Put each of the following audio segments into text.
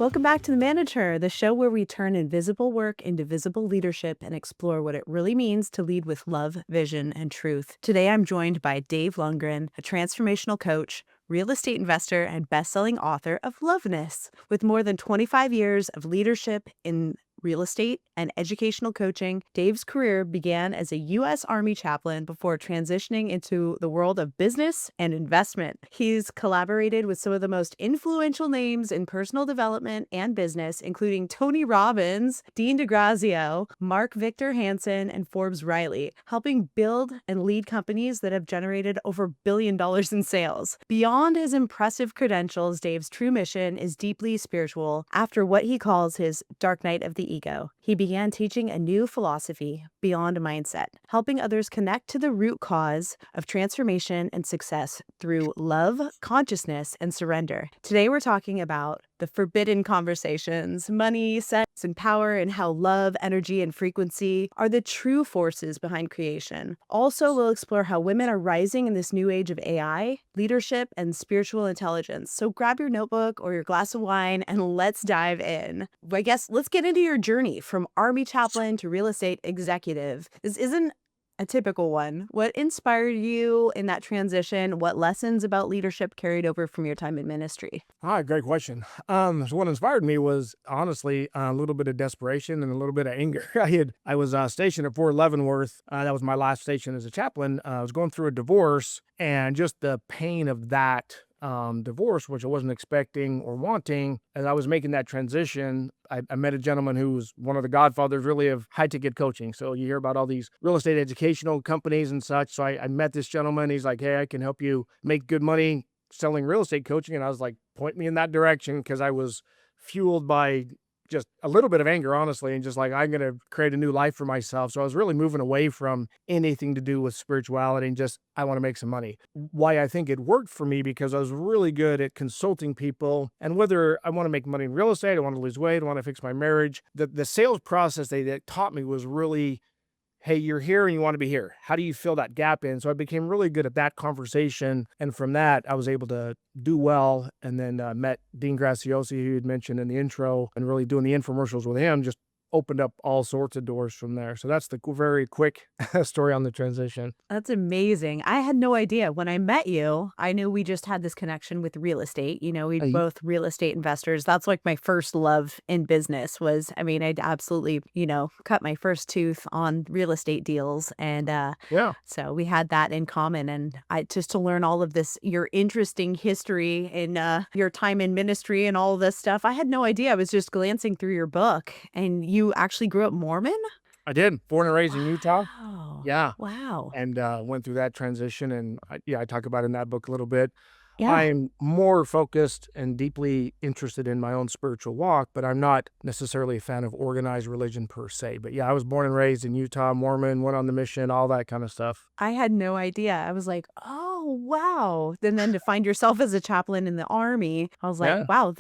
Welcome back to The Manager, the show where we turn invisible work into visible leadership and explore what it really means to lead with love, vision, and truth. Today, I'm joined by Dave Lundgren, a transformational coach, real estate investor, and best-selling author of Loveness. With more than 25 years of leadership in real estate and educational coaching, Dave's career began as a U.S. Army chaplain before transitioning into the world of business and investment. He's collaborated with some of the most influential names in personal development and business, including Tony Robbins, Dean DeGrazio, Victor Hansen, and Forbes Riley, helping build and lead companies that have generated over $1 billion in sales. Beyond his impressive credentials, Dave's true mission is deeply spiritual. After what he calls his dark night of the ego, he began teaching a new philosophy beyond mindset, helping others connect to the root cause of transformation and success through love, consciousness, and surrender. Today, we're talking about the forbidden conversations, money, sex, and power, and how love, energy, and frequency are the true forces behind creation. Also, we'll explore how women are rising in this new age of AI, leadership, and spiritual intelligence. So grab your notebook or your glass of wine and let's dive in. I guess let's get into your journey from Army chaplain to real estate executive. This isn't a typical one. What inspired you in that transition? What lessons about leadership carried over from your time in ministry? Hi, great question. So what inspired me was honestly a little bit of desperation and a little bit of anger. I was stationed at Fort Leavenworth. That was my last station as a chaplain. I was going through a divorce, and just the pain of that divorce, which I wasn't expecting or wanting. As I was making that transition, I met a gentleman who was one of the godfathers really of high ticket coaching. So you hear about all these real estate educational companies and such. So I met this gentleman. He's like, hey, I can help you make good money selling real estate coaching. And I was like, point me in that direction, because I was fueled by just a little bit of anger, honestly, and just like, I'm going to create a new life for myself. So I was really moving away from anything to do with spirituality and just, I want to make some money. Why I think it worked for me, because I was really good at consulting people, and whether I want to make money in real estate, I want to lose weight, I want to fix my marriage, the sales process they taught me was really, hey, you're here and you want to be here. How do you fill that gap in? So I became really good at that conversation. And from that, I was able to do well. And then met Dean Graziosi, who you had mentioned in the intro, and really doing the infomercials with him just opened up all sorts of doors from there. So that's the very quick story on the transition. That's amazing. I had no idea. When I met you, I knew we just had this connection with real estate. We Hey, both real estate investors. That's like my first love in business was, I'd absolutely, cut my first tooth on real estate deals. And yeah. so we had that in common. And I just to learn all of this, your interesting history in your time in ministry and all of this stuff. I had no idea. I was just glancing through your book, and you actually grew up Mormon? I did. Born and raised in Utah. Wow. Yeah. Wow. And went through that transition. And I talk about it in that book a little bit. Yeah. I'm more focused and deeply interested in my own spiritual walk, but I'm not necessarily a fan of organized religion per se. But yeah, I was born and raised in Utah, Mormon, went on the mission, all that kind of stuff. I had no idea. I was like, oh, wow. And then to find yourself as a chaplain in the Army, I was like, Yeah. wow,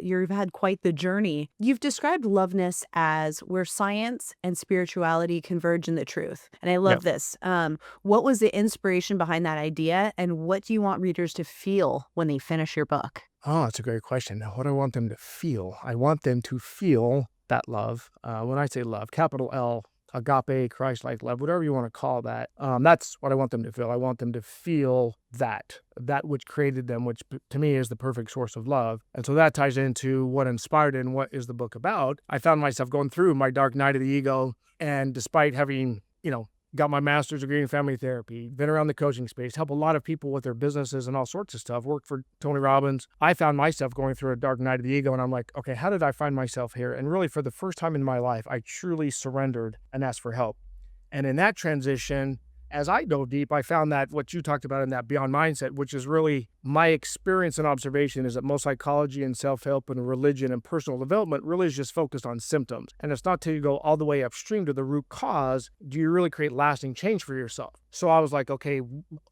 you've had quite the journey. You've described Loveness as where science and spirituality converge in the truth. And I love this. What was the inspiration behind that idea? And what do you want readers to feel when they finish your book? Oh, that's a great question. Now, what do I want them to feel? I want them to feel that love. When I say love, capital L, agape, Christ-like love, whatever you want to call that. That's what I want them to feel. I want them to feel that which created them, which to me is the perfect source of love. And so that ties into what inspired it and what is the book about. I found myself going through my dark night of the ego. And despite having, got my master's degree in family therapy, been around the coaching space, help a lot of people with their businesses and all sorts of stuff, worked for Tony Robbins. I found myself going through a dark night of the ego, and I'm like, okay, how did I find myself here? And really, for the first time in my life, I truly surrendered and asked for help. And in that transition, as I dove deep, I found that what you talked about in that beyond mindset, which is really my experience and observation, is that most psychology and self-help and religion and personal development really is just focused on symptoms. And it's not till you go all the way upstream to the root cause, do you really create lasting change for yourself. So I was like, okay,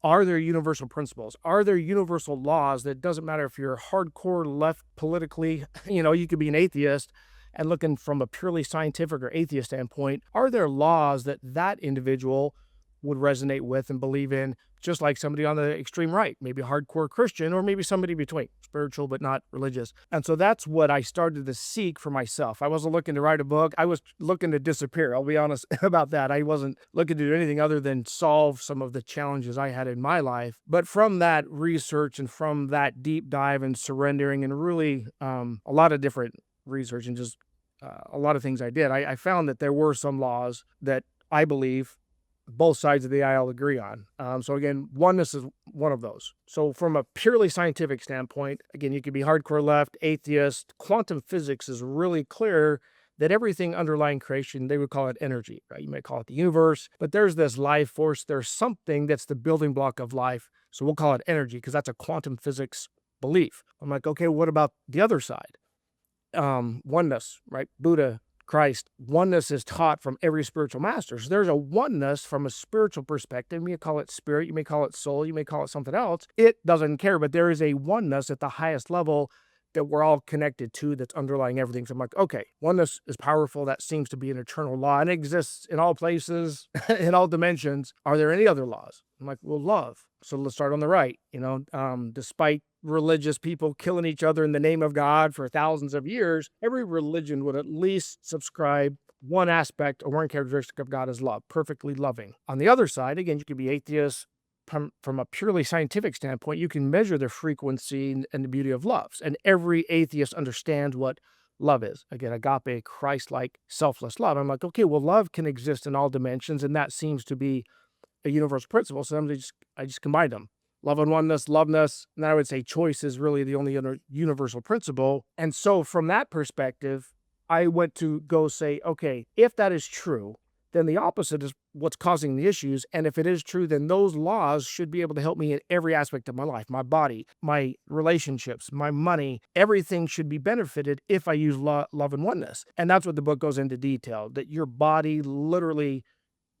are there universal principles? Are there universal laws that doesn't matter if you're hardcore left politically, you could be an atheist, and looking from a purely scientific or atheist standpoint, are there laws that individual would resonate with and believe in, just like somebody on the extreme right, maybe a hardcore Christian, or maybe somebody between, spiritual but not religious. And so that's what I started to seek for myself. I wasn't looking to write a book. I was looking to disappear. I'll be honest about that. I wasn't looking to do anything other than solve some of the challenges I had in my life. But from that research and from that deep dive and surrendering and really a lot of different research and just a lot of things I did, I found that there were some laws that I believe both sides of the aisle agree on. So again, oneness is one of those. So from a purely scientific standpoint, again, you could be hardcore left, atheist. Quantum physics is really clear that everything underlying creation, they would call it energy, right? You might call it the universe, but there's this life force. There's something that's the building block of life. So we'll call it energy because that's a quantum physics belief. I'm like, okay, what about the other side? Oneness, right? Buddha, Christ, oneness is taught from every spiritual master. So there's a oneness from a spiritual perspective. You may call it spirit, you may call it soul, you may call it something else. It doesn't care, but there is a oneness at the highest level that we're all connected to that's underlying everything. So I'm like, okay, oneness is powerful. That seems to be an eternal law and it exists in all places, in all dimensions. Are there any other laws? I'm like, well, love. So let's start on the right. Despite religious people killing each other in the name of God for thousands of years, every religion would at least subscribe one aspect or one characteristic of God as love, perfectly loving. On the other side, again, you could be atheist. From a purely scientific standpoint, you can measure the frequency and the beauty of love. And every atheist understands what love is. Again, agape, Christ-like, selfless love. I'm like, okay, well, love can exist in all dimensions, and that seems to be a universal principle. So I just combined them. Love and oneness, loveness, and I would say choice is really the only universal principle. And so from that perspective, I went to go say, okay, if that is true, then the opposite is what's causing the issues. And if it is true, then those laws should be able to help me in every aspect of my life, my body, my relationships, my money, everything should be benefited if I use love and oneness. And that's what the book goes into detail, that your body literally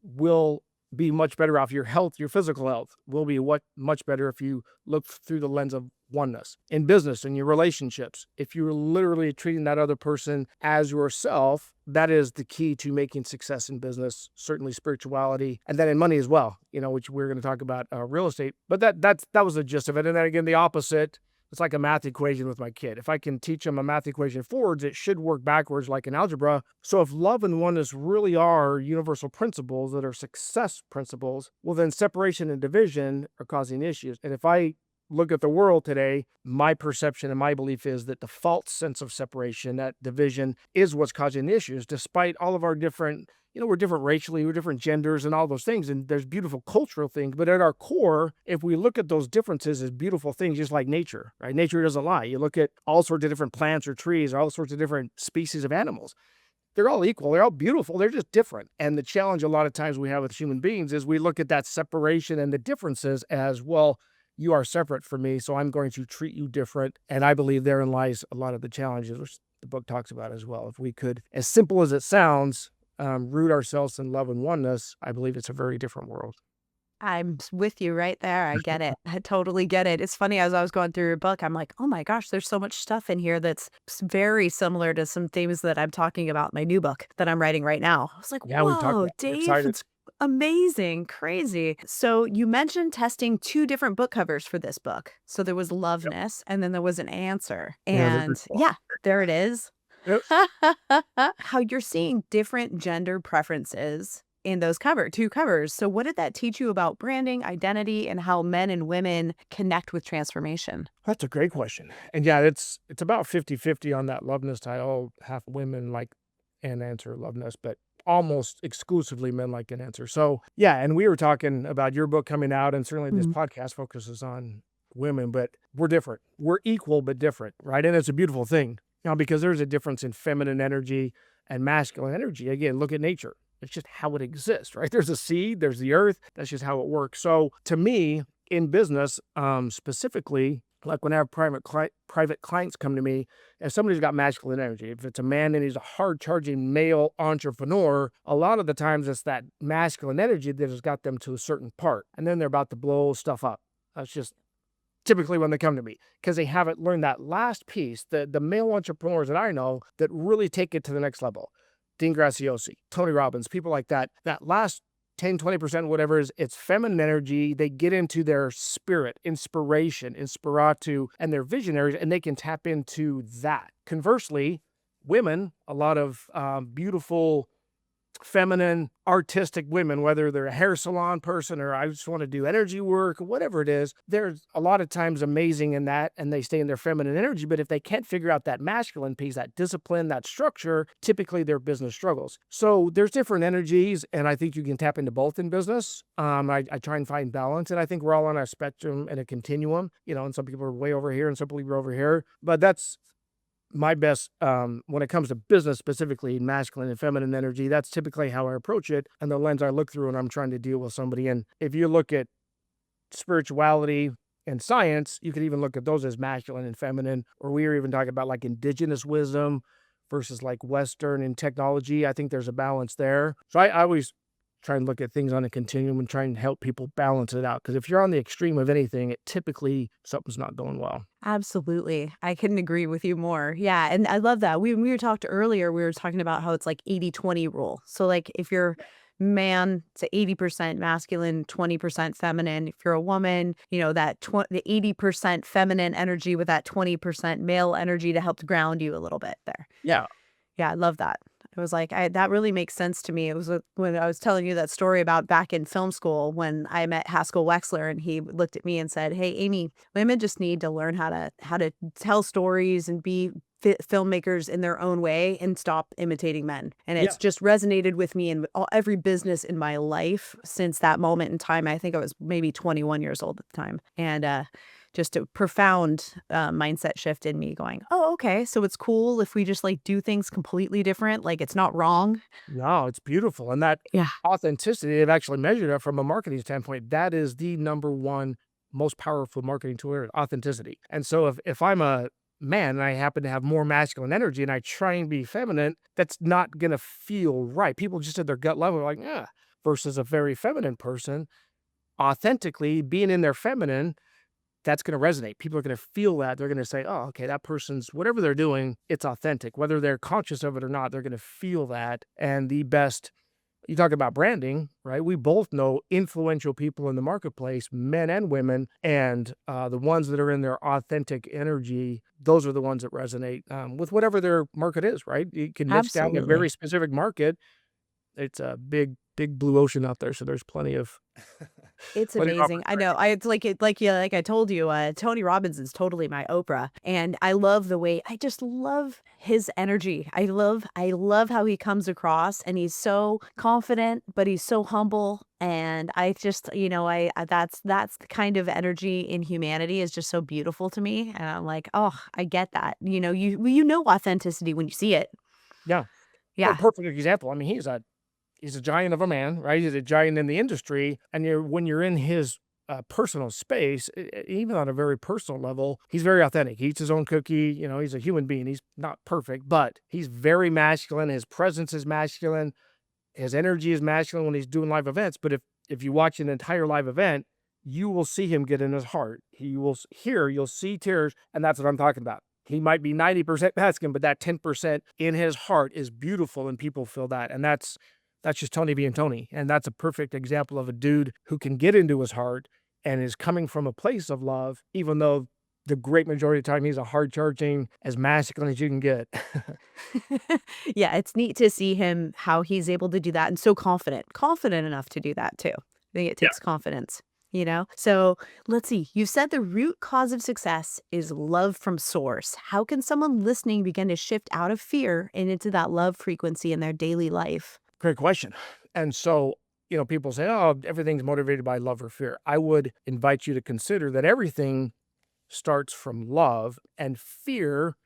will be much better off. Your health, your physical health will be much better if you look through the lens of oneness. In business, in your relationships, if you're literally treating that other person as yourself, that is the key to making success in business, certainly spirituality, and then in money as well, which we're going to talk about real estate. But that was the gist of it. And then again, the opposite, it's like a math equation with my kid. If I can teach them a math equation forwards, it should work backwards like in algebra. So if love and oneness really are universal principles that are success principles, well, then separation and division are causing issues. And if I look at the world today, my perception and my belief is that the false sense of separation, that division, is what's causing the issues, despite all of our different, we're different racially, we're different genders and all those things, and there's beautiful cultural things, but at our core, if we look at those differences as beautiful things, just like nature, right? Nature doesn't lie. You look at all sorts of different plants or trees, or all sorts of different species of animals. They're all equal. They're all beautiful. They're just different. And the challenge a lot of times we have with human beings is we look at that separation and the differences as, well, you are separate from me, so I'm going to treat you different. And I believe therein lies a lot of the challenges, which the book talks about as well. If we could, as simple as it sounds, root ourselves in love and oneness, I believe it's a very different world. I'm with you right there. I get it. I totally get it. It's funny, as I was going through your book, I'm like, oh my gosh, there's so much stuff in here that's very similar to some themes that I'm talking about in my new book that I'm writing right now. I was like, Yeah, we talked whoa, about it. Dave, Excited. it's amazing, crazy. So you mentioned testing 2 different book covers for this book. So there was Loveness and then there was an answer. Yeah, they're And cool. yeah, there it is. Yep. How you're seeing different gender preferences in those 2 covers. So what did that teach you about branding, identity, and how men and women connect with transformation? That's a great question. And yeah, it's about 50-50 on that Loveness title. Half women like an answer, Loveness, but almost exclusively men like an answer. So yeah, and we were talking about your book coming out, and certainly this podcast focuses on women, but we're different. We're equal, but different, right? And it's a beautiful thing, because there's a difference in feminine energy and masculine energy. Again, look at nature. It's just how it exists, right? There's a seed, there's the earth. That's just how it works. So to me, in business, specifically, like when I have private clients come to me, if somebody's got masculine energy, if it's a man and he's a hard-charging male entrepreneur, a lot of the times it's that masculine energy that has got them to a certain part, and then they're about to blow stuff up. That's just typically when they come to me, because they haven't learned that last piece. The male entrepreneurs that I know that really take it to the next level, Graziosi, Tony Robbins, people like that, that last 10, 20%, whatever it is, it's feminine energy. They get into their spirit, inspiration, inspiratu, and they're visionaries, and they can tap into that. Conversely, women, a lot of beautiful, feminine, artistic women, whether they're a hair salon person or I just want to do energy work, whatever it is, they're a lot of times amazing in that and they stay in their feminine energy. But if they can't figure out that masculine piece, that discipline, that structure, typically their business struggles. So there's different energies, and I think you can tap into both in business. I try and find balance, and I think we're all on a spectrum and a continuum, and some people are way over here and some people are over here. But that's my best when it comes to business, specifically masculine and feminine energy. That's typically how I approach it and the lens I look through when I'm trying to deal with somebody. And if you look at spirituality and science, you could even look at those as masculine and feminine, or we were even talking about like indigenous wisdom versus like Western and technology. I think there's a balance there. So I always try and look at things on a continuum and try and help people balance it out. Because if you're on the extreme of anything, it typically something's not going well. Absolutely. I couldn't agree with you more. Yeah. And I love that. When we were talked earlier, we were talking about how it's like 80-20 rule. So like if you're man, it's 80% masculine, 20% feminine. If you're a woman, the 80% feminine energy with that 20% male energy to help ground you a little bit there. Yeah. Yeah, I love that. It was like, that really makes sense to me. It was when I was telling you that story about back in film school when I met Haskell Wexler and he looked at me and said, "Hey, Aimee, women just need to learn how to tell stories and be filmmakers in their own way and stop imitating men." And it's just resonated with me in every business in my life since that moment in time. I think I was maybe 21 years old at the time. And just a profound mindset shift in me going, oh, okay, so it's cool if we just like do things completely different. Like it's not wrong. No, it's beautiful. And that Yeah. authenticity, they've actually measured it from a marketing standpoint. That is the number one most powerful marketing tool, authenticity. And so if I'm a man and I happen to have more masculine energy and I try and be feminine, that's not going to feel right. People just at their gut level are like, yeah, versus a very feminine person, authentically being in their feminine, that's going to resonate. People are going to feel that. They're going to say, oh, okay, that person's, whatever they're doing, it's authentic. Whether they're conscious of it or not, they're going to feel that. And the best, you talk about branding, right? We both know influential people in the marketplace, men and women, and the ones that are in their authentic energy, those are the ones that resonate with whatever their market is, right? You can niche down a very specific market. It's a big blue ocean out there. So there's plenty of It's amazing. I know. It's like like I told you, Tony Robbins is totally my Oprah. And I love the way I just love his energy. I love how he comes across and he's so confident, but he's so humble. And I just, that's the kind of energy in humanity is just so beautiful to me. And I'm like, oh, I get that. You know authenticity when you see it. Yeah. Yeah. Perfect example. I mean, he's a giant of a man, right? He's a giant in the industry. And when you're in his personal space, even on a very personal level, he's very authentic. He eats his own cookie. He's a human being. He's not perfect, but he's very masculine. His presence is masculine. His energy is masculine when he's doing live events. But if you watch an entire live event, you will see him get in his heart. You'll see tears. And that's what I'm talking about. He might be 90% masculine, but that 10% in his heart is beautiful and people feel that. And that's just Tony being Tony. And that's a perfect example of a dude who can get into his heart and is coming from a place of love, even though the great majority of the time he's a hard charging, as masculine as you can get. Yeah, it's neat to see him, how he's able to do that and so confident enough to do that too. I think it takes confidence. So let's see. You said the root cause of success is love from source. How can someone listening begin to shift out of fear and into that love frequency in their daily life? Great question. And so, people say, oh, everything's motivated by love or fear. I would invite you to consider that everything starts from love, and fear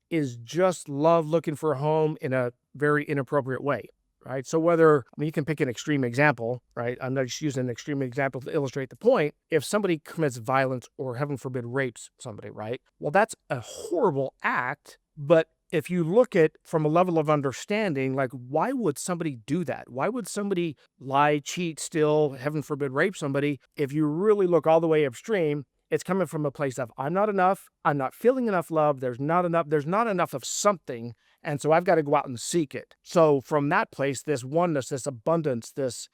is just love looking for a home in a very inappropriate way. Right. So you can pick an extreme example, right? I'm not just using an extreme example to illustrate the point. If somebody commits violence or heaven forbid rapes somebody, right? Well, that's a horrible act. But if you look at from a level of understanding, like, why would somebody do that? Why would somebody lie, cheat, steal, heaven forbid, rape somebody? If you really look all the way upstream, it's coming from a place of, I'm not enough. I'm not feeling enough love. There's not enough of something. And so I've got to go out and seek it. So from that place, this oneness, this abundance, this,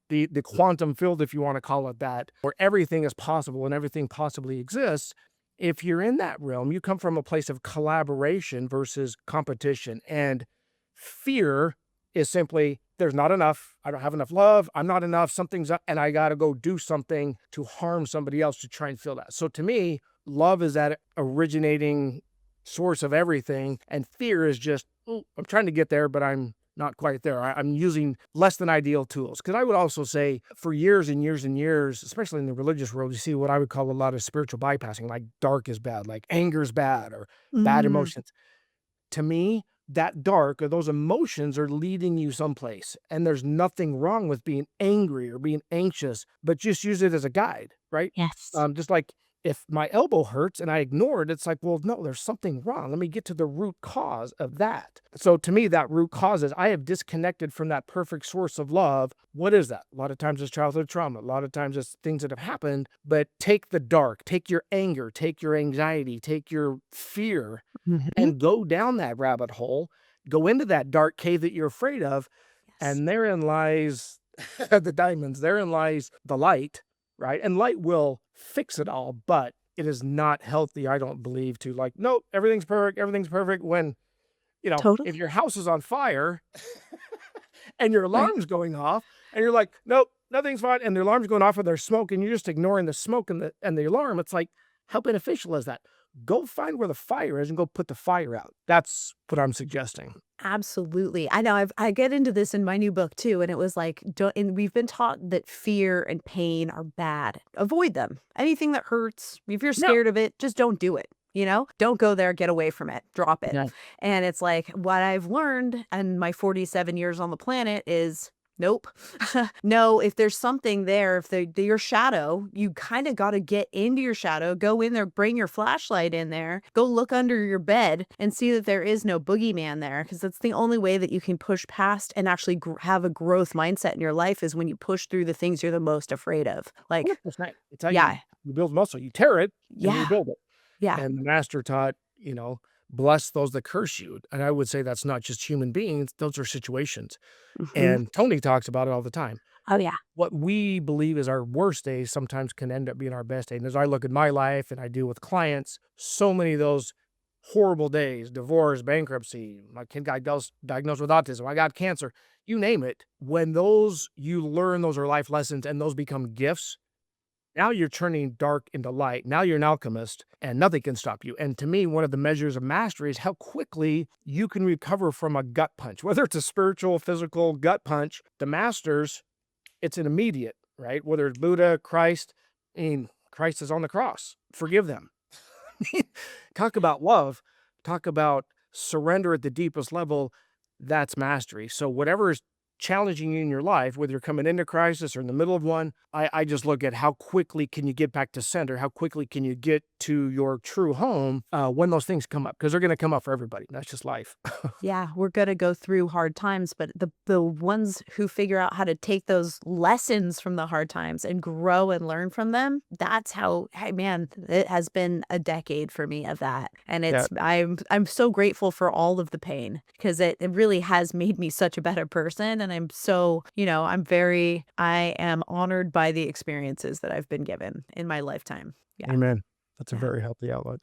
the quantum field, if you want to call it that, where everything is possible and everything possibly exists. If you're in that realm, you come from a place of collaboration versus competition. And fear is simply, there's not enough. I don't have enough love. I'm not enough. Something's up, and I got to go do something to harm somebody else to try and feel that. So to me, love is that originating source of everything, and fear is just, oh, I'm trying to get there, but I'm not quite there. I'm using less than ideal tools. Because I would also say for years and years and years, especially in the religious world, you see what I would call a lot of spiritual bypassing, like dark is bad, like anger is bad, or bad Mm, emotions. To me, that dark or those emotions are leading you someplace. And there's nothing wrong with being angry or being anxious, but just use it as a guide, right? yes. Just like if my elbow hurts and I ignore it, it's like, well, no, there's something wrong. Let me get to the root cause of that. So to me, that root cause is I have disconnected from that perfect source of love. What is that? A lot of times it's childhood trauma. A lot of times it's things that have happened, but take the dark, take your anger, take your anxiety, take your fear, Mhm. and go down that rabbit hole, go into that dark cave that you're afraid of, Yes. and therein lies the diamonds, therein lies the light, right? And light will fix it all, but it is not healthy, I don't believe, to like, nope, everything's perfect when, if Totally. your house is on fire and your Right. alarm's going off and you're like, nope, nothing's fine, and the alarm's going off and there's smoke and you're just ignoring the smoke and the alarm, it's like, how beneficial is that? Go find where the fire is and go put the fire out. That's what I'm suggesting. Absolutely. I know I get into this in my new book too, and it was like, don't, and we've been taught that fear and pain are bad. Avoid them. Anything that hurts, if you're No. scared of it, just don't do it. Don't go there, get away from it, drop it. Yeah. And it's like what I've learned in my 47 years on the planet is nope. No, if there's something there, if your shadow, you kind of got to get into your shadow, go in there, bring your flashlight in there, go look under your bed and see that there is no boogeyman there. Because that's the only way that you can push past and actually have a growth mindset in your life is when you push through the things you're the most afraid of. Like, 100%. It's how yeah, you build muscle. You tear it and yeah, rebuild it. yeah. And the master taught, bless those that curse you. And I would say that's not just human beings, those are situations. Hmm. And Tony talks about it all the time. Oh, yeah. What we believe is our worst days sometimes can end up being our best day. And as I look at my life and I do with clients, so many of those horrible days, divorce, bankruptcy, my kid got diagnosed with autism, I got cancer, you name it. When you learn those are life lessons and those become gifts, now you're turning dark into light. Now you're an alchemist and nothing can stop you. And to me, one of the measures of mastery is how quickly you can recover from a gut punch, whether it's a spiritual, physical gut punch. The masters, it's an immediate, right? Whether it's Buddha, Christ, Christ is on the cross. Forgive them. Talk about love. Talk about surrender at the deepest level. That's mastery. So whatever is challenging you in your life, whether you're coming into crisis or in the middle of one, I just look at how quickly can you get back to center? How quickly can you get to your true home when those things come up? Because they're going to come up for everybody. That's just life. Yeah, we're gonna go through hard times, but the ones who figure out how to take those lessons from the hard times and grow and learn from them, that's how, hey man, it has been a decade for me of that. And Yeah. I'm so grateful for all of the pain because it really has made me such a better person. And I'm so, I am honored by the experiences that I've been given in my lifetime. Yeah. Amen. That's a Yeah. very healthy outlook.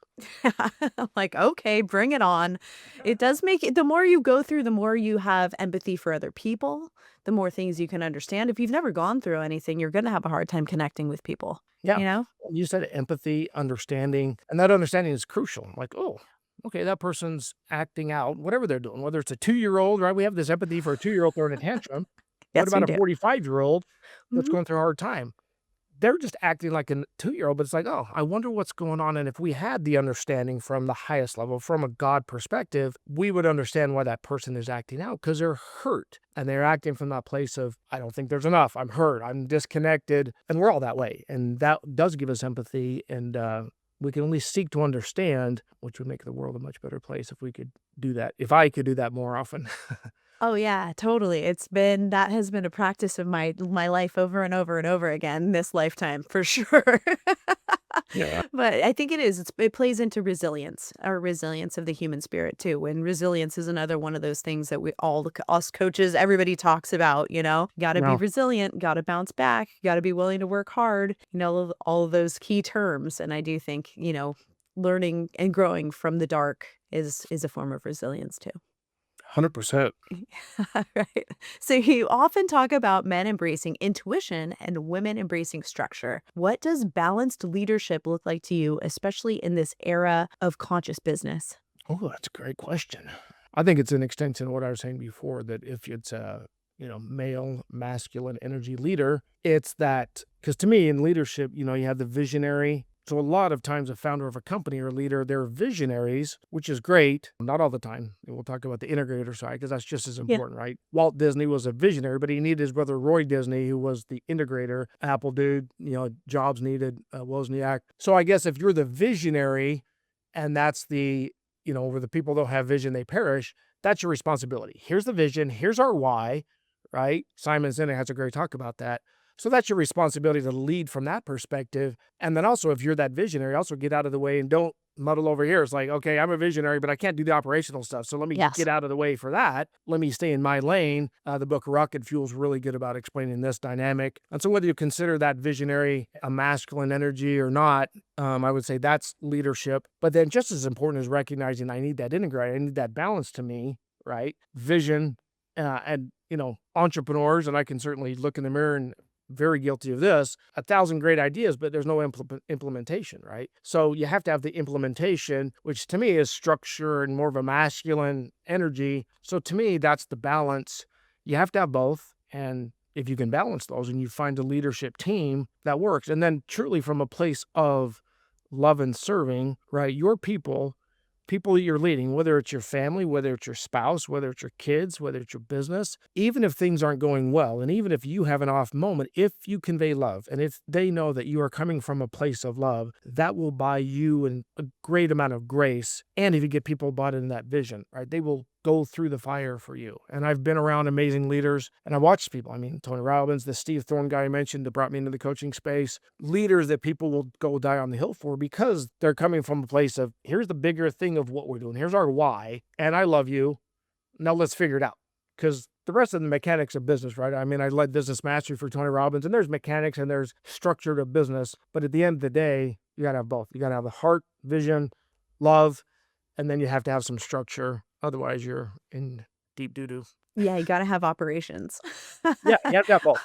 Like, okay, bring it on. It does make it, the more you go through, the more you have empathy for other people, the more things you can understand. If you've never gone through anything, you're going to have a hard time connecting with people, Yeah. you know? You said empathy, understanding, and that understanding is crucial. Like, oh, okay, that person's acting out, whatever they're doing, whether it's a 2-year-old, right? We have this empathy for a 2-year-old throwing a tantrum. What Yes, about we a do. 45-year-old that's Mhm. going through a hard time? They're just acting like a 2-year-old, but it's like, oh, I wonder what's going on. And if we had the understanding from the highest level, from a God perspective, we would understand why that person is acting out because they're hurt and they're acting from that place of, I don't think there's enough. I'm hurt. I'm disconnected. And we're all that way. And that does give us empathy. And we can only seek to understand, which would make the world a much better place if we could do that. If I could do that more often. Oh yeah, totally. That has been a practice of my life over and over and over again this lifetime for sure. Yeah. But I think it is. It plays into resilience, our resilience of the human spirit too. And resilience is another one of those things that we all, us coaches, everybody talks about, got to be No, resilient, got to bounce back, got to be willing to work hard, all of those key terms. And I do think, learning and growing from the dark is a form of resilience too. 100%. Right. So you often talk about men embracing intuition and women embracing structure. What does balanced leadership look like to you, especially in this era of conscious business? Oh, that's a great question. I think it's an extension of what I was saying before, that if it's a, male, masculine energy leader, it's that, because to me in leadership, you have the visionary. So a lot of times a founder of a company or leader, they're visionaries, which is great. Not all the time. And we'll talk about the integrator side because that's just as Yeah. important, right? Walt Disney was a visionary, but he needed his brother Roy Disney, who was the integrator. Apple dude, Jobs needed Wozniak. So I guess if you're the visionary and that's the, over the people that don't have vision, they perish, that's your responsibility. Here's the vision. Here's our why, right? Simon Sinek has a great talk about that. So that's your responsibility to lead from that perspective. And then also, if you're that visionary, also get out of the way and don't muddle over here. It's like, okay, I'm a visionary, but I can't do the operational stuff. So let me Yes. get out of the way for that. Let me stay in my lane. The book Rocket Fuel is really good about explaining this dynamic. And so whether you consider that visionary a masculine energy or not, I would say that's leadership. But then just as important is recognizing I need that integrator. I need that balance to me, right? Vision and, entrepreneurs. And I can certainly look in the mirror and very guilty of this, 1,000 great ideas, but there's no implementation, right? So you have to have the implementation, which to me is structure and more of a masculine energy. So to me, that's the balance. You have to have both. And if you can balance those and you find a leadership team that works, and then truly from a place of love and serving, right? Your people that you're leading, whether it's your family, whether it's your spouse, whether it's your kids, whether it's your business, even if things aren't going well, and even if you have an off moment, if you convey love, and if they know that you are coming from a place of love, that will buy you a great amount of grace. And if you get people bought into that vision, right, they will go through the fire for you. And I've been around amazing leaders and I watched people. I mean, Tony Robbins, the Steve Thorne guy I mentioned that brought me into the coaching space, leaders that people will go die on the hill for because they're coming from a place of, here's the bigger thing of what we're doing. Here's our why. And I love you. Now let's figure it out. Because the rest of the mechanics of business, right? I mean, I led business mastery for Tony Robbins and there's mechanics and there's structure to business. But at the end of the day, you got to have both. You got to have the heart, vision, love, and then you have to have some structure. Otherwise, you're in deep doo-doo. Yeah, you gotta have operations. Yeah, you have to have both.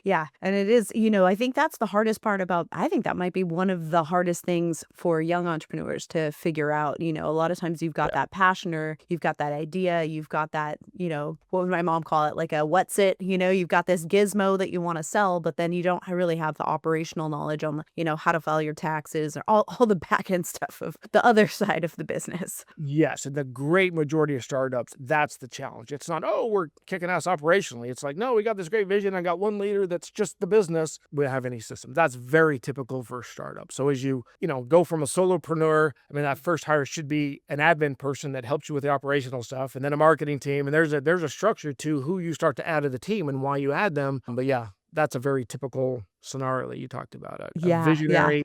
Yeah, and it is, I think that's the hardest part about I think that might be one of the hardest things for young entrepreneurs to figure out. A lot of times you've got Yeah. that passion or you've got that idea, you've got that, what would my mom call it? Like a what's it, you've got this gizmo that you want to sell, but then you don't really have the operational knowledge on, how to file your taxes or all the back end stuff of the other side of the business. Yes, and the great majority of startups, that's the challenge. It's not, oh, we're kicking ass operationally. It's like, no, we got this great vision. I got one leader that's just the business. We don't have any systems. That's very typical for a startup. So as you, go from a solopreneur, I mean, that first hire should be an admin person that helps you with the operational stuff and then a marketing team. And there's a structure to who you start to add to the team and why you add them. But yeah, that's a very typical scenario that you talked about. A Yeah, yeah. visionary,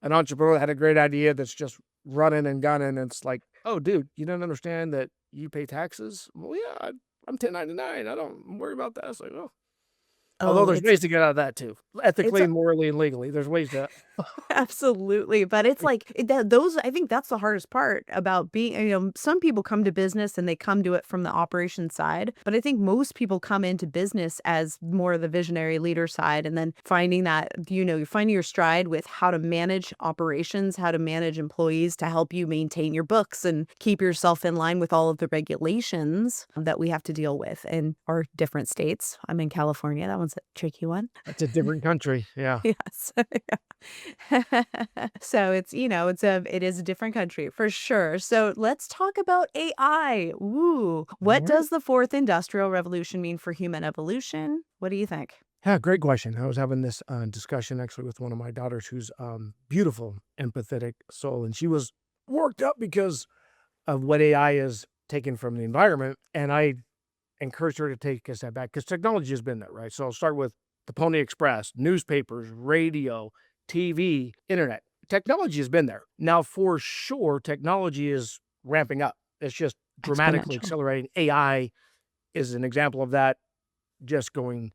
an entrepreneur that had a great idea that's just running and gunning. And it's like, oh, dude, you don't understand that you pay taxes? Well, yeah, I'm 1099. I don't worry about that. It's like, oh. Although Oh, there's ways to get out of that too. it's Ethically, morally, and legally. There's ways to. absolutely, but it's like those I think that's the hardest part about being, some people come to business and they come to it from the operation side, but I think most people come into business as more of the visionary leader side and then finding that, you're finding your stride with how to manage operations, how to manage employees to help you maintain your books and keep yourself in line with all of the regulations that we have to deal with in our different states. I'm in California. That one's a tricky one. That's a different country. Yeah. Yes. So it is a different country for sure. So let's talk about AI. Ooh, what Alright. does the fourth industrial revolution mean for human evolution? What do you think? Yeah, great question. I was having this discussion actually with one of my daughters who's beautiful, empathetic soul. And she was worked up because of what AI is taken from the environment. And I encouraged her to take a step back because technology has been there, right? So I'll start with the Pony Express, newspapers, radio, TV, internet. technology has been there. Now, for sure, technology is ramping up. It's just dramatically Exponential. accelerating. AI is an example of that, just going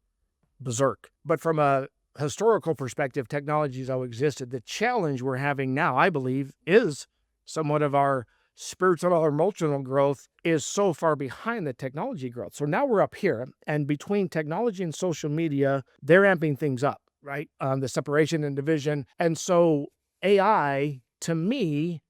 berserk. But from a historical perspective, technology has always existed. The challenge we're having now, I believe, is somewhat of our spiritual or emotional growth is so far behind the technology growth. So now we're up here, and between technology and social media, they're amping things up, right? The separation and division. And so AI, to me,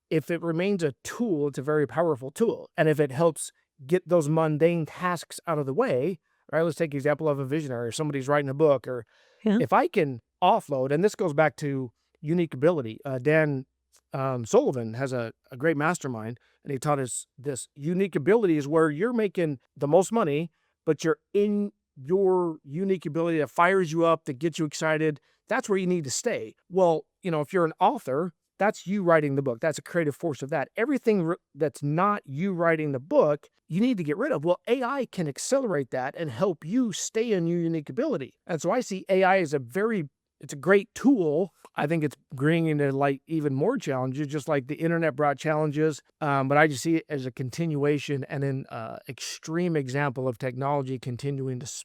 if it remains a tool, it's a very powerful tool. And if it helps get those mundane tasks out of the way, right? Let's take the example of a visionary or somebody's writing a book, or Yeah. if I can offload, and this goes back to unique ability. Dan Sullivan has a great mastermind, and he taught us this unique ability is where you're making the most money, but you're in your unique ability that fires you up, that gets you excited. That's where you need to stay. Well, if you're an author, that's you writing the book. That's a creative force of that. Everything that's not you writing the book, you need to get rid of. Well, AI can accelerate that and help you stay in your unique ability. And so I see AI as it's a great tool. I think it's bringing to light even more challenges, just like the internet brought challenges. But I just see it as a continuation and an extreme example of technology continuing to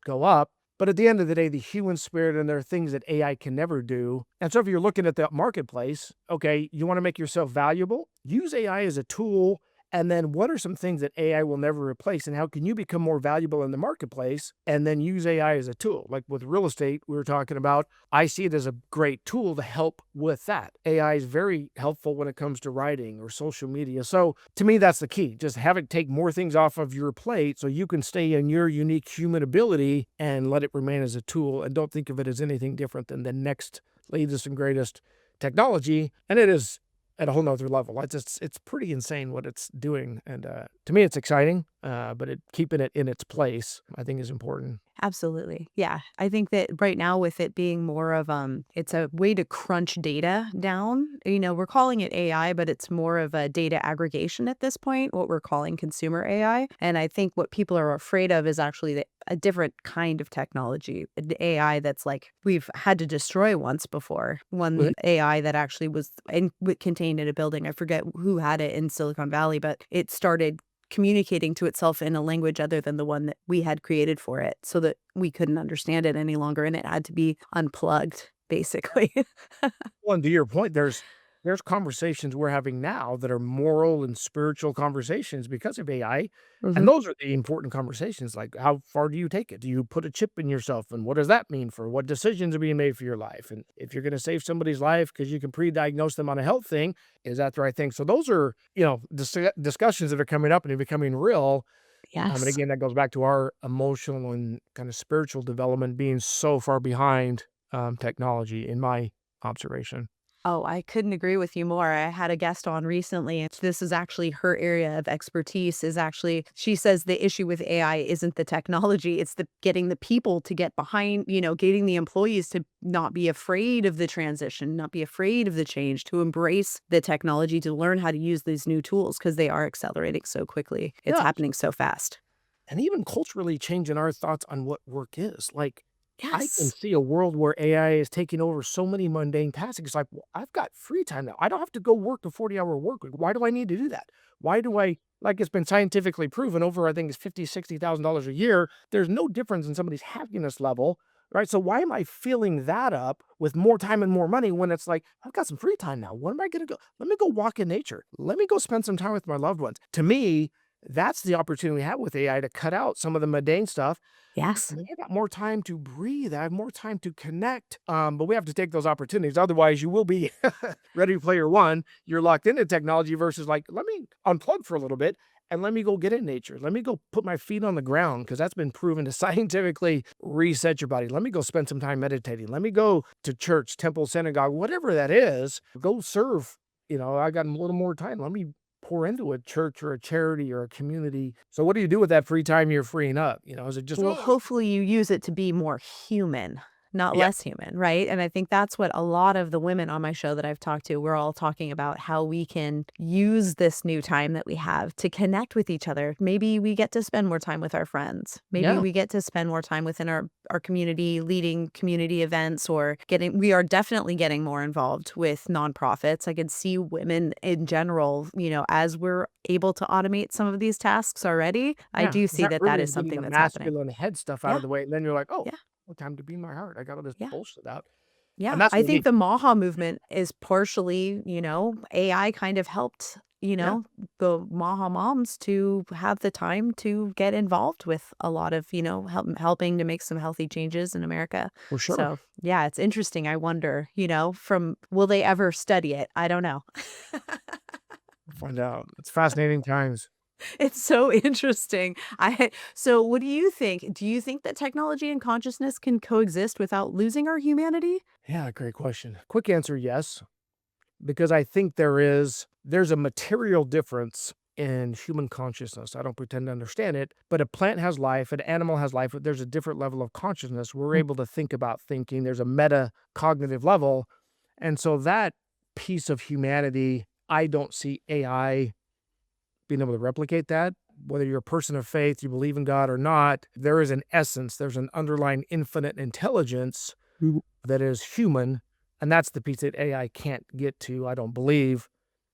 go up. But at the end of the day, the human spirit, and there are things that AI can never do. And so if you're looking at the marketplace, okay, you want to make yourself valuable, use AI as a tool. And then what are some things that AI will never replace, and how can you become more valuable in the marketplace and then use AI as a tool? Like with real estate, we were talking about, I see it as a great tool to help with that. AI is very helpful when it comes to writing or social media. So to me, that's the key. Just have it take more things off of your plate so you can stay in your unique human ability and let it remain as a tool, and don't think of it as anything different than the next latest and greatest technology. And it is at a whole nother level. It's pretty insane what it's doing. And to me, it's exciting, but keeping it in its place, I think, is important. Absolutely. Yeah. I think that right now, with it being more of it's a way to crunch data down. We're calling it AI, but it's more of a data aggregation at this point, what we're calling consumer AI. And I think what people are afraid of is actually a different kind of technology, an AI that's like we've had to destroy once before. One Well, AI that actually was contained in a building. I forget who had it in Silicon Valley, but it started communicating to itself in a language other than the one that we had created for it, so that we couldn't understand it any longer, and it had to be unplugged, basically. and to your point, there's conversations we're having now that are moral and spiritual conversations because of AI. And Mhm. those are the important conversations. Like, how far do you take it? Do you put a chip in yourself? And what does that mean for what decisions are being made for your life? And if you're going to save somebody's life because you can pre-diagnose them on a health thing, is that the right thing? So those are, discussions that are coming up and are becoming real. And Yes. again, that goes back to our emotional and kind of spiritual development being so far behind technology, in my observation. Oh, I couldn't agree with you more. I had a guest on recently, and this is actually her area of expertise. Is actually, she says the issue with AI isn't the technology, it's the getting the people to get behind, getting the employees to not be afraid of the transition, not be afraid of the change, to embrace the technology, to learn how to use these new tools, because they are accelerating so quickly. It's Yeah. happening so fast. And even culturally changing our thoughts on what work is. Like, I can Yes. see a world where AI is taking over so many mundane tasks. It's like, well, I've got free time now. I don't have to go work a 40-hour work week. Why do I need to do that? Why do I, like, it's been scientifically proven over, I think it's $50,000, $60,000 a year. There's no difference in somebody's happiness level, right? So why am I filling that up with more time and more money when it's like, I've got some free time now? What am I going to go? Let me go walk in nature. Let me go spend some time with my loved ones. To me, that's the opportunity we have with AI, to cut out some of the mundane stuff. Yes. And I got more time to breathe. I have more time to connect. But we have to take those opportunities. Otherwise, you will be Ready Player One. You're locked into technology versus, like, let me unplug for a little bit and let me go get in nature. Let me go put my feet on the ground, because that's been proven to scientifically reset your body. Let me go spend some time meditating. Let me go to church, temple, synagogue, whatever that is. Go serve. I got a little more time. Let me pour into a church or a charity or a community. So what do you do with that free time you're freeing up? Is it just, Well, oh, hopefully you use it to be more human. not Yeah. less human, right? And I think that's what a lot of the women on my show that I've talked to, we're all talking about how we can use this new time that we have to connect with each other. Maybe we get to spend more time with our friends. Maybe Yeah. we get to spend more time within our community, leading community events, or we are definitely getting more involved with nonprofits. I can see women in general, as we're able to automate some of these tasks already, I Yeah. do Is see that that that really is getting something the that's happening. masculine head stuff out Yeah. of the way? And then you're like, oh, Yeah. well, time to be my heart. I got all this Yeah. bullshit out. And Yeah, that's I what think we, the Maha movement is partially, AI kind of helped, yeah, the Maha moms to have the time to get involved with a lot of, helping to make some healthy changes in America. for sure. So, yeah, it's interesting. I wonder, from will they ever study it? I don't know. We'll find out. It's fascinating times. It's so interesting. So what do you think? Do you think that technology and consciousness can coexist without losing our humanity? Yeah, great question. Quick answer, yes, because I think there's a material difference in human consciousness. I don't pretend to understand it, but a plant has life, an animal has life, but there's a different level of consciousness. We're able to think about thinking. There's a meta cognitive level. And so that piece of humanity, I don't see AI being able to replicate that. Whether you're a person of faith, you believe in God or not, there is an essence, there's an underlying infinite intelligence that is human. And that's the piece that AI can't get to, I don't believe.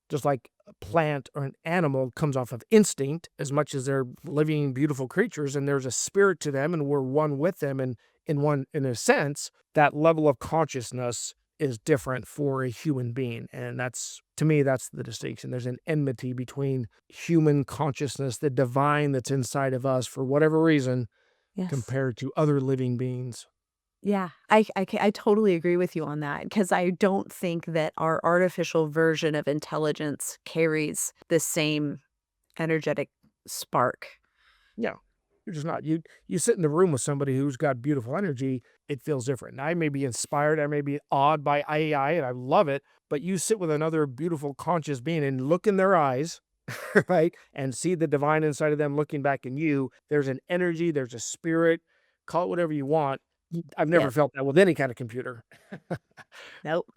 Just like a plant or an animal comes off of instinct as much as they're living, beautiful creatures, and there's a spirit to them, and we're one with them. And in a sense, that level of consciousness is different for a human being. And that's, to me, that's the distinction. There's an enmity between human consciousness, the divine that's inside of us for whatever reason, Yes. compared to other living beings. Yeah, I totally agree with you on that because I don't think that our artificial version of intelligence carries the same energetic spark. Yeah. You're just not. You sit in the room with somebody who's got beautiful energy, it feels different. Now, I may be inspired, I may be awed by AI, and I love it, but you sit with another beautiful conscious being and look in their eyes, right? And see the divine inside of them looking back in you. There's an energy, there's a spirit, call it whatever you want. I've never Yep. felt that with any kind of computer. Nope.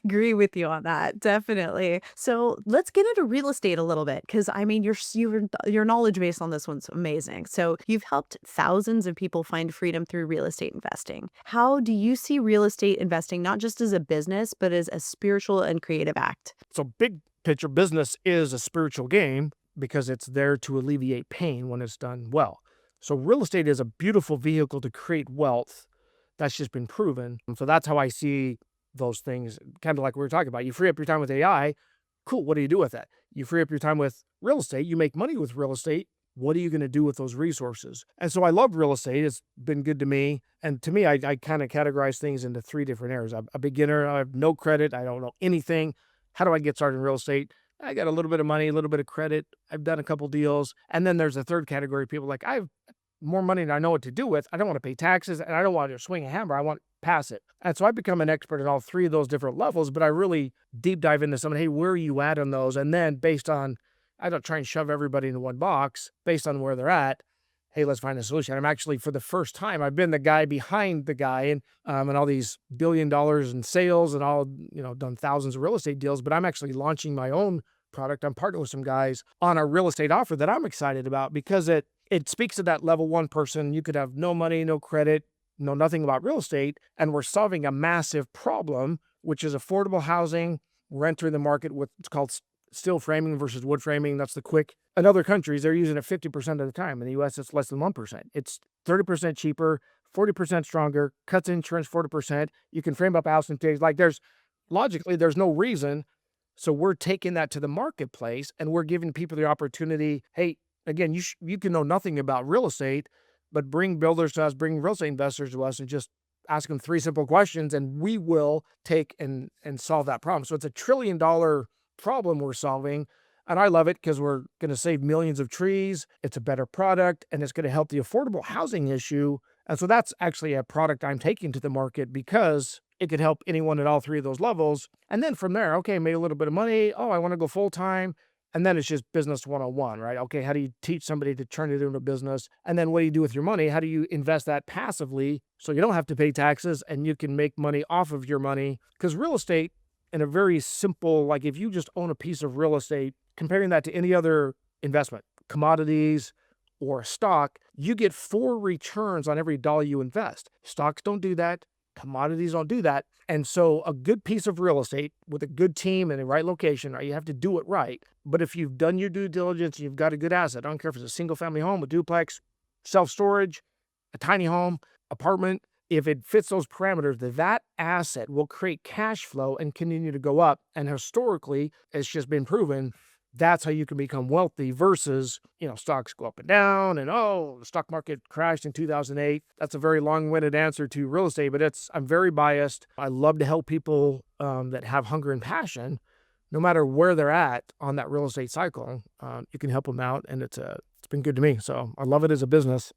Agree with you on that, definitely. So let's get into real estate a little bit because I mean your knowledge base on this one's amazing. So you've helped thousands of people find freedom through real estate investing. How do you see real estate investing not just as a business but as a spiritual and creative act? So big picture business is a spiritual game because it's there to alleviate pain when it's done well. So real estate is a beautiful vehicle to create wealth. That's just been proven. And so that's how I see those things, kind of like we were talking about. You free up your time with AI. Cool. What do you do with that? You free up your time with real estate. You make money with real estate. What are you going to do with those resources? And so I love real estate. It's been good to me. And to me, I kind of categorize things into three different areas. I'm a beginner. I have no credit. I don't know anything. How do I get started in real estate? I got a little bit of money, a little bit of credit. I've done a couple deals. And then there's a third category of people like, I have more money than I know what to do with. I don't want to pay taxes and I don't want to swing a hammer. I want passive. And so I become an expert in all three of those different levels, but I really deep dive into someone, hey, where are you at on those? And then based on, I don't try and shove everybody into one box based on where they're at. Hey, let's find a solution. I'm actually, for the first time, I've been the guy behind the guy and all these $1 billion in sales and all, done thousands of real estate deals, but I'm actually launching my own product. I'm partnering with some guys on a real estate offer that I'm excited about because it speaks to that level one person. You could have no money, no credit, know nothing about real estate, and we're solving a massive problem, which is affordable housing. We're entering the market with what's called steel framing versus wood framing. That's the quick. In other countries, they're using it 50% of the time. In the US, it's less than 1%. It's 30% cheaper, 40% stronger, cuts insurance 40%. You can frame up a house in days. Like logically, there's no reason. So we're taking that to the marketplace and we're giving people the opportunity. Hey, again, you can know nothing about real estate, but bring builders to us, bring real estate investors to us and just ask them three simple questions and we will take and solve that problem. So it's $1 trillion problem we're solving. And I love it because we're going to save millions of trees. It's a better product and it's going to help the affordable housing issue. And so that's actually a product I'm taking to the market because it could help anyone at all three of those levels. And then from there, okay, made a little bit of money. Oh, I want to go full time. And then it's just business 101, right? Okay, how do you teach somebody to turn it into a business? And then what do you do with your money? How do you invest that passively so you don't have to pay taxes and you can make money off of your money? Because real estate, in a very simple, like if you just own a piece of real estate, comparing that to any other investment, commodities or a stock, you get 4 returns on every dollar you invest. Stocks don't do that. Commodities don't do that. And so a good piece of real estate with a good team in the right location, right, you have to do it right. But if you've done your due diligence, you've got a good asset. I don't care if it's a single family home, a duplex, self-storage, a tiny home, apartment. If it fits those parameters, that asset will create cash flow and continue to go up. And historically, it's just been proven that's how you can become wealthy versus, stocks go up and down and, the stock market crashed in 2008. That's a very long-winded answer to real estate, but I'm very biased. I love to help people that have hunger and passion, no matter where they're at on that real estate cycle. You can help them out, and it's been good to me. So I love it as a business.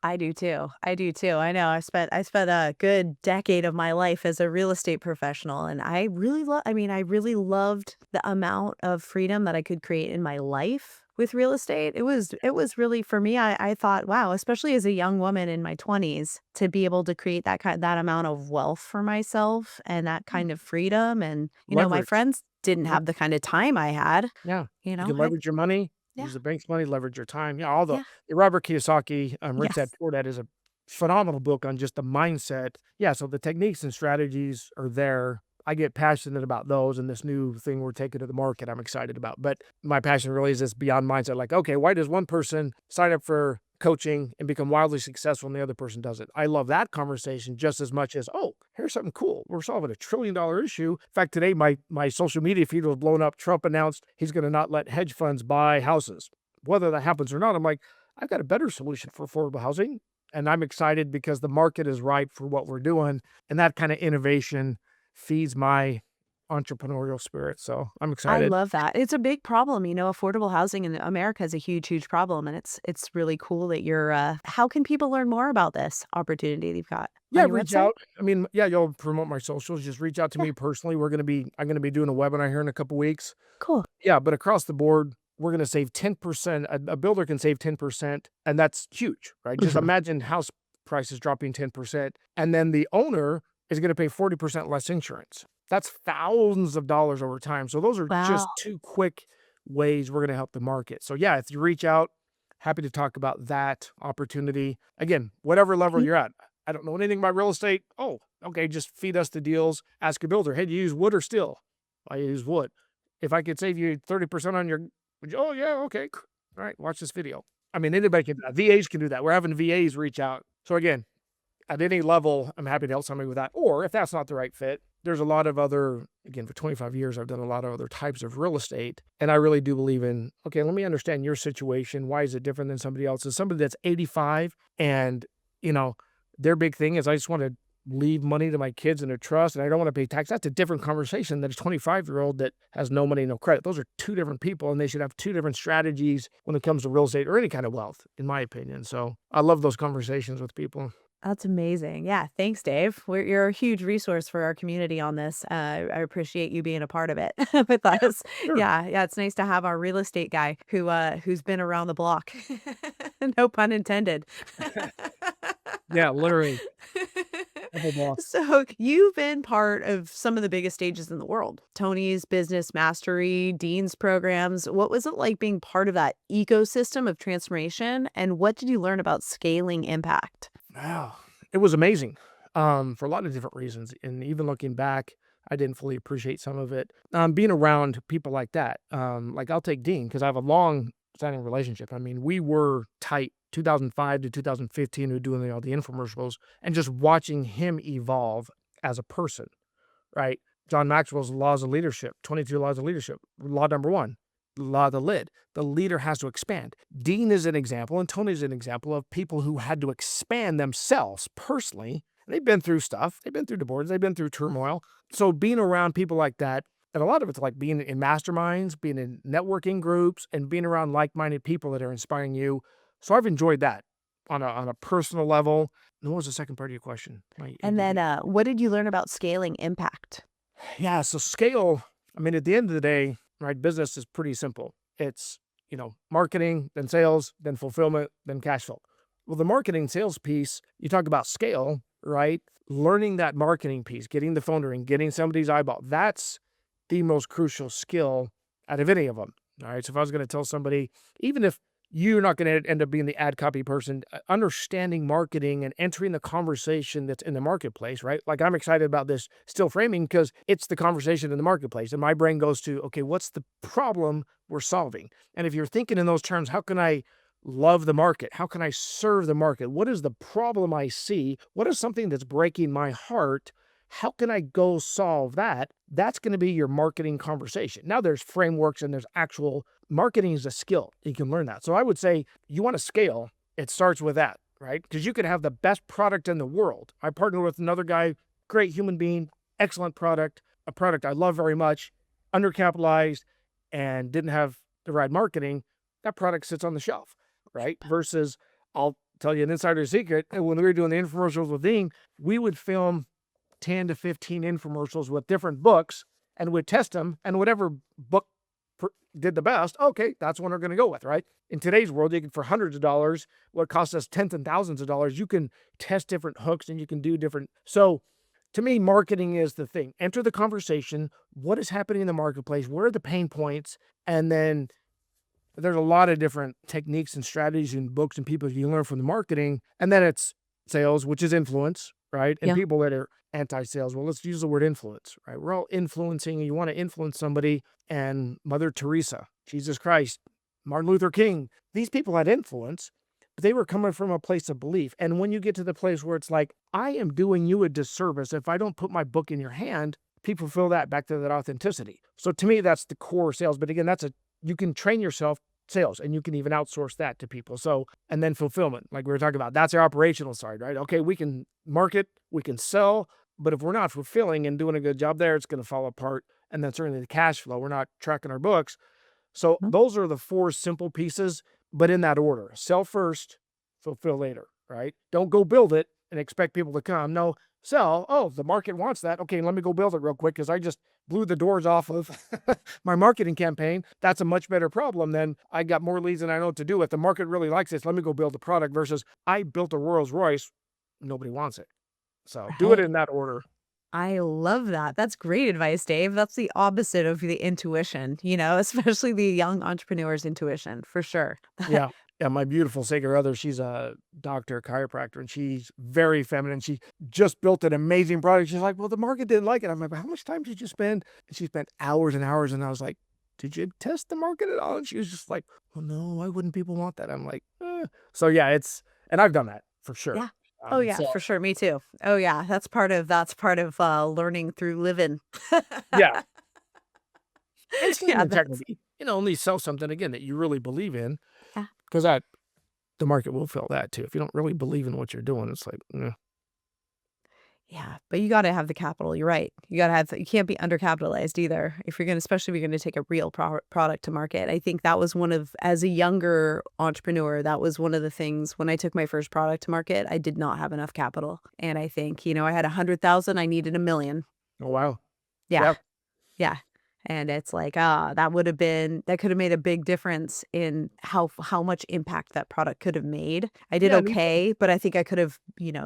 I do too. I do too. I know. I spent a good decade of my life as a real estate professional, and I really loved the amount of freedom that I could create in my life with real estate. It was really for me. I thought, wow, especially as a young woman in my 20s, to be able to create that amount of wealth for myself and that kind of freedom. And my Leverage. friends didn't Yeah. have the kind of time I had. Yeah. You You know, can I leverage your money, yeah use the bank's money, leverage your time. Yeah, all the yeah Robert Kiyosaki, Rich Dad yes. Poor Dad is a phenomenal book on just the mindset. Yeah, so the techniques and strategies are there. I get passionate about those, and this new thing we're taking to the market I'm excited about. But my passion really is this beyond mindset. Like, okay, why does one person sign up for coaching and become wildly successful and the other person doesn't? I love that conversation just as much as, here's something cool. We're solving a $1 trillion issue. In fact, today my social media feed was blown up. Trump announced he's going to not let hedge funds buy houses. Whether that happens or not, I'm like, I've got a better solution for affordable housing. And I'm excited because the market is ripe for what we're doing. And that kind of innovation feeds my entrepreneurial spirit. So I'm I excited. love that. It's a big problem, affordable housing in America is a huge, huge problem, and it's really cool that you're, how can people learn more about this opportunity that you've got? On Yeah, your reach website? out. I mean, yeah, you'll promote my socials. Just reach out to Yeah, me personally. I'm going to be doing a webinar here in a couple weeks. cool. Yeah, but across the board, we're going to save 10%. A builder can save 10%, and that's huge, right? Just Mhm. imagine house prices dropping 10%, and then the owner is going to pay 40% less insurance. That's thousands of dollars over time. So those are Wow. just 2 quick ways we're going to help the market. So yeah, if you reach out, happy to talk about that opportunity. Again, whatever level Mhm. you're at. I don't know anything about real estate. Oh, okay, just feed us the deals. Ask a builder, hey, do you use wood or steel? I use wood. If I could save you 30% on your, oh yeah, okay. All right, watch this video. I mean, anybody can do that. VAs can do that. We're having VAs reach out. So again, at any level, I'm happy to help somebody with that. Or if that's not the right fit, there's a lot of other, again, for 25 years, I've done a lot of other types of real estate. And I really do believe in, okay, let me understand your situation. Why is it different than somebody else's? Somebody that's 85 and, you know, their big thing is I just want to leave money to my kids in a trust and I don't want to pay tax. That's a different conversation than a 25-year-old that has no money, no credit. Those are 2 different people and they should have 2 different strategies when it comes to real estate or any kind of wealth, in my opinion. So I love those conversations with people. That's amazing. Yeah, thanks, Dave. You're a huge resource for our community on this. I appreciate you being a part of it with Yeah, us. sure. Yeah, it's nice to have our real estate guy who's been around the block. No pun intended. Yeah, literally. Double boss. So you've been part of some of the biggest stages in the world. Tony's Business Mastery, Dean's programs. What was it like being part of that ecosystem of transformation? And what did you learn about scaling impact? Wow. It was amazing, for a lot of different reasons, and even looking back, I didn't fully appreciate some of it. Being around people like that, like I'll take Dean because I have a long-standing relationship. I mean, we were tight 2005 to 2015, we were doing all the infomercials and just watching him evolve as a person, right? John Maxwell's laws of leadership, 22 laws of leadership. Law number 1, law of the lid. The leader has to expand. Dean is an example, and Tony is an example of people who had to expand themselves personally. They've been through stuff. They've been through divorce. They've been through turmoil. So being around people like that, and a lot of it's like being in masterminds, being in networking groups, and being around like-minded people that are inspiring you. So I've enjoyed that on a personal level. And what was the second part of your question? And then what did you learn about scaling impact? Yeah, so scale, I mean, at the end of the day, right? Business is pretty simple. It's, marketing, then sales, then fulfillment, then cash flow. Well, the marketing sales piece, you talk about scale, right? Learning that marketing piece, getting the phone to ring, getting somebody's eyeball, that's the most crucial skill out of any of them. All right. So if I was going to tell somebody, even if you're not going to end up being the ad copy person, understanding marketing and entering the conversation that's in the marketplace, right? Like I'm excited about this still framing because it's the conversation in the marketplace. And my brain goes to, okay, what's the problem we're solving? And if you're thinking in those terms, how can I love the market? How can I serve the market? What is the problem I see? What is something that's breaking my heart? How can I go solve that? That's going to be your marketing conversation. Now there's frameworks and there's actual marketing is a skill. You can learn that. So I would say you want to scale, it starts with that, right? Because you could have the best product in the world. I partnered with another guy, great human being, excellent product, a product I love very much, undercapitalized and didn't have the right marketing. That product sits on the shelf, right? Versus, I'll tell you an insider secret. When we were doing the infomercials with Dean, we would film 10 to 15 infomercials with different books and we'd test them, and whatever book did the best, okay, that's what we're going to go with, right? In today's world, you can, for hundreds of dollars, what costs us tens and thousands of dollars, you can test different hooks and you can do different. So to me, marketing is the thing. Enter the conversation. What is happening in the marketplace? Where are the pain points? And then there's a lot of different techniques and strategies and books and people you learn from the marketing. And then it's sales, which is influence, right? And Yeah. people that are anti-sales. Well, let's use the word influence, right? We're all influencing, and you want to influence somebody. And Mother Teresa, Jesus Christ, Martin Luther King, these people had influence, but they were coming from a place of belief. And when you get to the place where it's like, I am doing you a disservice if I don't put my book in your hand, people feel that back to that authenticity. So to me, that's the core sales. But again, you can train yourself sales, and you can even outsource that to people. So, and then fulfillment, like we were talking about, that's our operational side, right? Okay, we can market, we can sell, but if we're not fulfilling and doing a good job there, it's going to fall apart. And then certainly the cash flow, we're not tracking our books. So those are the four simple pieces, but in that order: sell first, fulfill later, right? Don't go build it and expect people to come. No, sell. Oh, the market wants that. Okay, let me go build it real quick because I just blew the doors off of my marketing campaign. That's a much better problem than I got more leads than I know what to do with. The market really likes this. Let me go build a product versus I built a Rolls Royce. Nobody wants it. So do it in that order. I love that. That's great advice, Dave. That's the opposite of the intuition, especially the young entrepreneur's intuition, for sure. Yeah. Yeah, my beautiful sacred other, she's a doctor, chiropractor, and she's very feminine. She just built an amazing product. She's like, well, the market didn't like it. I'm like, how much time did you spend? And she spent hours and hours. And I was like, did you test the market at all? And she was just like, well, no, why wouldn't people want that? I'm like, So yeah, and I've done that for sure. Yeah. Oh yeah, So for sure. Me too. Oh yeah. That's part of learning through living. yeah, and staying Yeah. That's, integrity. Only sell something again that you really believe in, yeah. because the market will feel that too. If you don't really believe in what you're doing, it's like, Yeah, but you gotta have the capital, you're right. You can't be undercapitalized either especially if you're gonna take a real product to market. I think that was as a younger entrepreneur, that was one of the things when I took my first product to market, I did not have enough capital. And I think, I had 100,000, I needed 1,000,000. oh wow, Yeah, yeah, yeah. And it's like, that could have made a big difference in how much impact that product could have made. I did yeah, and okay, but I think I could have,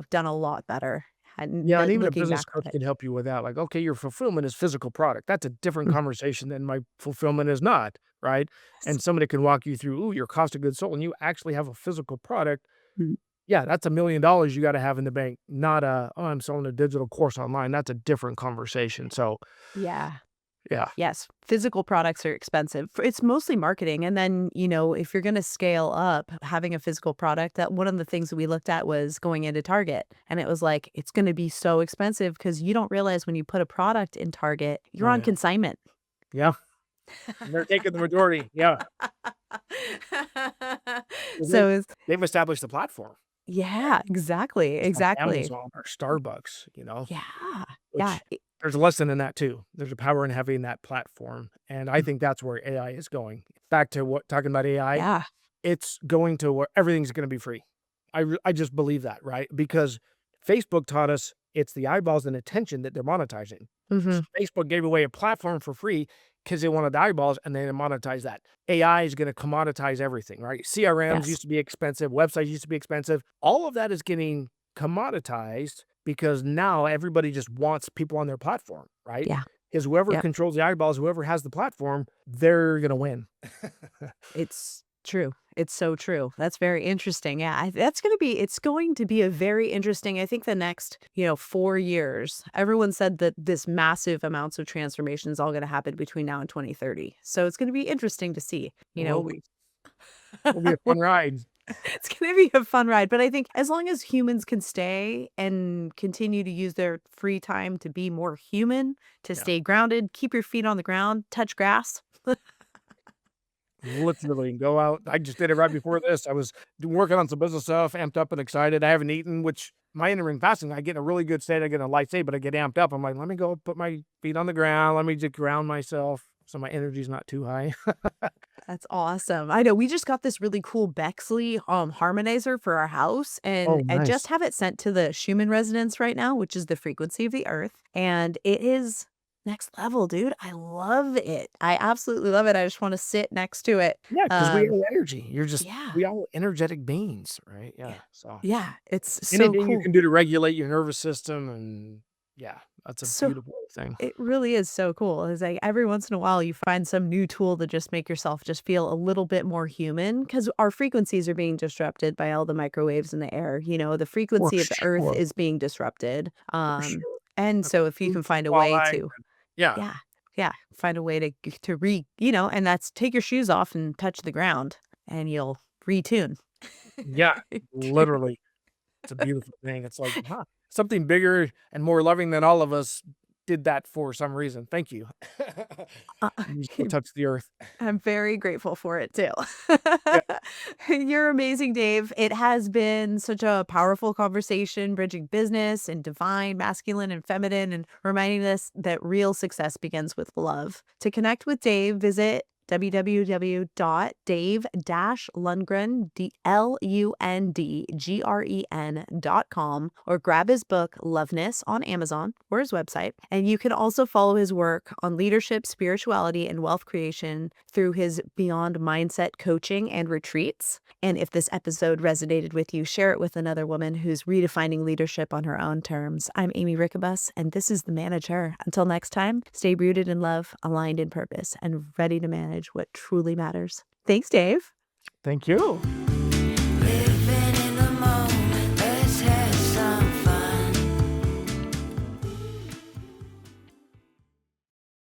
done a lot better. And yeah, and even a looking business back coach on it. can help you with that. Like, okay, your fulfillment is physical product. That's a different conversation than my fulfillment is not, right? And somebody can walk you through, ooh, your cost of goods sold, and you actually have a physical product. Mm. Yeah, that's $1 million you got to have in the bank, not I'm selling a digital course online. That's a different conversation. So Yeah. yeah, Yes, physical products are expensive. It's mostly marketing. And then, if you're going to scale up having a physical product, that one of the things that we looked at was going into Target. And it was like, it's going to be so expensive because you don't realize when you put a product in Target, you're oh on yeah, consignment. yeah, and they're taking the majority. Yeah, they, So it's, they've established the platform. yeah, exactly. It's like Exactly. Amazon or Starbucks, Yeah. Yeah. which there's a lesson in that too. There's a power in having that platform. And I think that's where AI is going. Back to talking about AI, Yeah. it's going to where everything's going to be free. I just believe that, right? Because Facebook taught us It's the eyeballs and attention that they're monetizing. Hmm. Facebook gave away a platform for free because they wanted the eyeballs, and they monetize that. AI is going to commoditize everything, right? CRMs Yes. used to be expensive. Websites used to be expensive. All of that is getting commoditized because now everybody just wants people on their platform, right? Yeah. Because whoever Yep. controls the eyeballs, whoever has the platform, they're going to win. It's true. It's so true. That's very interesting. Yeah, that's going to be, it's going to be a very interesting, I think the next, 4 years, everyone said that this massive amounts of transformation is all going to happen between now and 2030. So it's going to be interesting to see, It will be. It'll be a fun ride. it's going to be a fun ride. But I think as long as humans can stay and continue to use their free time to be more human, to Yeah. stay grounded, keep your feet on the ground, touch grass. Literally go out. I just did it right before this. I was working on some business stuff, amped up and excited. I haven't eaten, which my intermittent fasting, I get in a really good state. I get in a light state, but I get amped up. I'm like, let me go put my feet on the ground. Let me just ground myself so my energy's not too high. That's awesome. I know we just got this really cool Bexley harmonizer for our house, and Oh, I nice. just have it sent to the Schumann resonance right now, which is the frequency of the earth. And it is next level, dude. I love it. I absolutely love it. I just want to sit next to it. Yeah, because we Um, have energy. yeah. We all energetic beings, right? Yeah. Yeah. So Yeah. It's so anything you cool. can do to regulate your nervous system, and yeah, that's a So beautiful thing. it really is so cool. It's like every once in a while you find some new tool to just make yourself just feel a little bit more human because our frequencies are being disrupted by all the microwaves in the air. The For frequency of the earth sure. is being disrupted. For sure. And That's so if you food can find a way supply. to, Yeah. yeah, yeah, find a way and that's take your shoes off and touch the ground and you'll retune. Yeah. Literally. It's a beautiful thing. It's like, huh, something bigger and more loving than all of us did that for some reason. Thank you. Uh, You just go touch the earth. I'm very grateful for it too. Yeah. You're amazing, Dave. It has been such a powerful conversation, bridging business and divine, masculine and feminine, and reminding us that real success begins with love. To connect with Dave, visit www.dave-lundgren, LUNDGREN.com, or grab his book, Loveness, on Amazon or his website. And you can also follow his work on leadership, spirituality, and wealth creation through his Beyond Mindset coaching and retreats. And if this episode resonated with you, share it with another woman who's redefining leadership on her own terms. I'm Aimee Rickabus, and this is The Manager. Until next time, stay rooted in love, aligned in purpose, and ready to manage what truly matters. Thanks, Dave. Thank you.